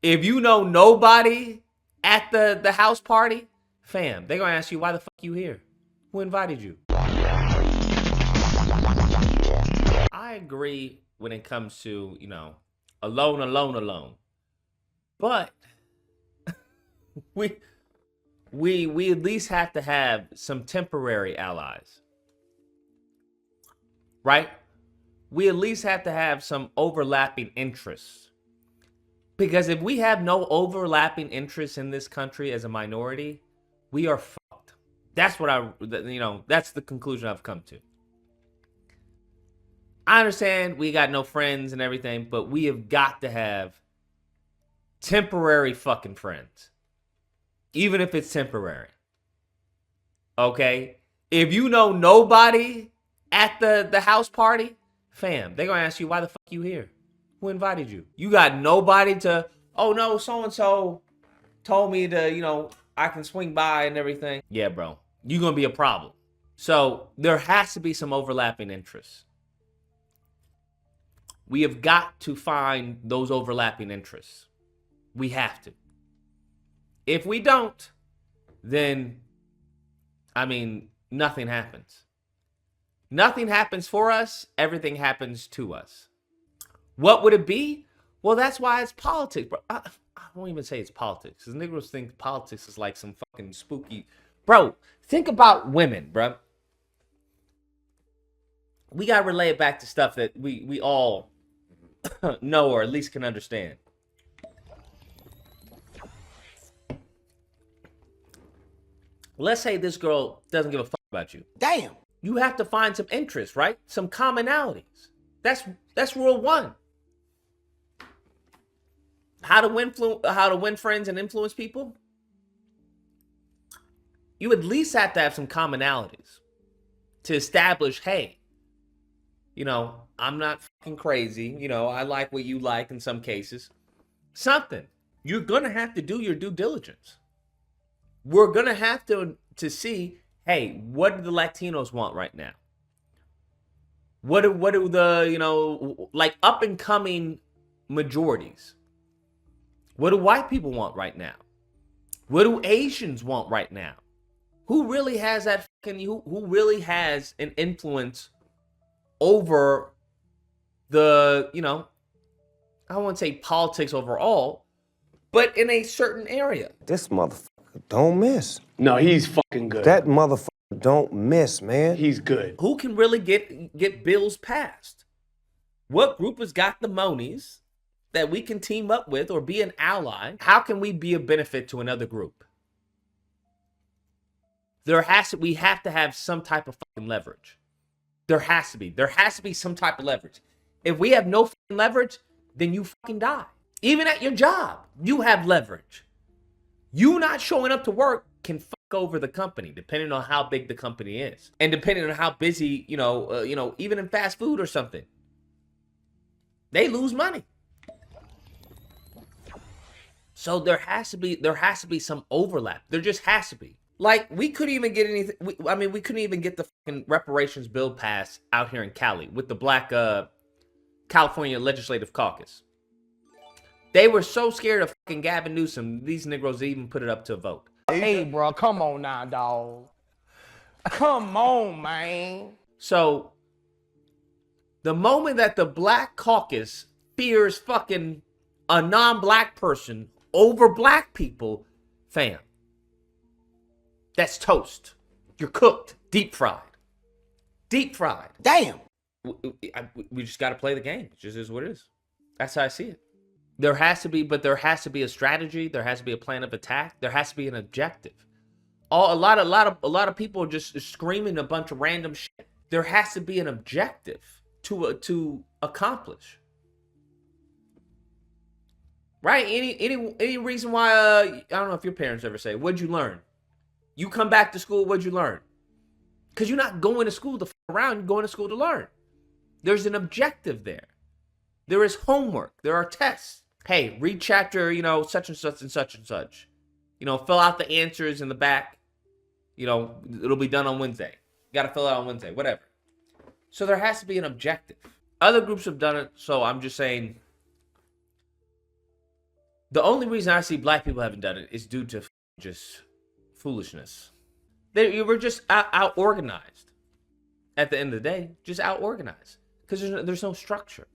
If you know nobody at the house party, fam, they're gonna ask you why the fuck you here? Who invited you? I agree when it comes to, alone. But we we at least have to have some temporary allies. Right? We at least have to have some overlapping interests. Because if we have no overlapping interests in this country as a minority, we are fucked. That's what that's the conclusion I've come to. I understand we got no friends and everything, but we have got to have temporary fucking friends. Even if it's temporary. Okay? If you know nobody at the house party, fam, they're gonna ask you why the fuck you here? Who invited you? You got nobody to, oh no, so-and-so told me to, I can swing by and everything. Yeah, bro. You're gonna be a problem. So there has to be some overlapping interests. We have got to find those overlapping interests. We have to. If we don't, then, nothing happens. Nothing happens for us. Everything happens to us. What would it be? Well, that's why it's politics, bro. I won't even say it's politics. Because niggas think politics is like some fucking spooky. Bro, think about women, bro. We got to relay it back to stuff that we all know or at least can understand. Let's say this girl doesn't give a fuck about you. Damn. You have to find some interest, right? Some commonalities. That's rule one. How to win friends and influence people? You at least have to have some commonalities to establish, hey, I'm not fucking crazy. I like what you like in some cases. Something. You're going to have to do your due diligence. We're going to have to see, hey, what do the Latinos want right now? What do the, like up and coming majorities? What do white people want right now? What do Asians want right now? Who really has that who really has an influence over the, I won't say politics overall, but in a certain area? This motherfucker don't miss. No, he's fucking good. That motherfucker don't miss, man. He's good. Who can really get bills passed? What group has got the monies that we can team up with or be an ally? How can we be a benefit to another group? We have to have some type of fucking leverage. There has to be some type of leverage. If we have no fucking leverage, then you fucking die. Even at your job, you have leverage. You not showing up to work can fuck over the company, depending on how big the company is, and depending on how busy, even in fast food or something, they lose money. So there has to be some overlap. There just has to be. Like, we couldn't even get anything. We couldn't even get the fucking reparations bill passed out here in Cali with the Black California Legislative Caucus. They were so scared of fucking Gavin Newsom, these Negroes even put it up to a vote. Hey, bro, come on now, dog. Come on, man. So, the moment that the Black Caucus fears fucking a non-black person over black people, fam, that's toast. You're cooked. Deep fried. Deep fried. Damn. We just got to play the game. It just is what it is. That's how I see it. There has to be a strategy. There has to be a plan of attack. There has to be an objective. A lot of people are just screaming a bunch of random shit. There has to be an objective to accomplish. Right? Any reason why? I don't know if your parents ever say, "What'd you learn?" You come back to school. What'd you learn? Because you're not going to school to f around. You're going to school to learn. There's an objective there. There is homework. There are tests. Hey, read chapter, such and such and such and such. Fill out the answers in the back. It'll be done on Wednesday. You got to fill it out on Wednesday, whatever. So there has to be an objective. Other groups have done it, so I'm just saying The only reason I see black people haven't done it is due to just foolishness. You were just out organized. At the end of the day, just out organized because there's no structure.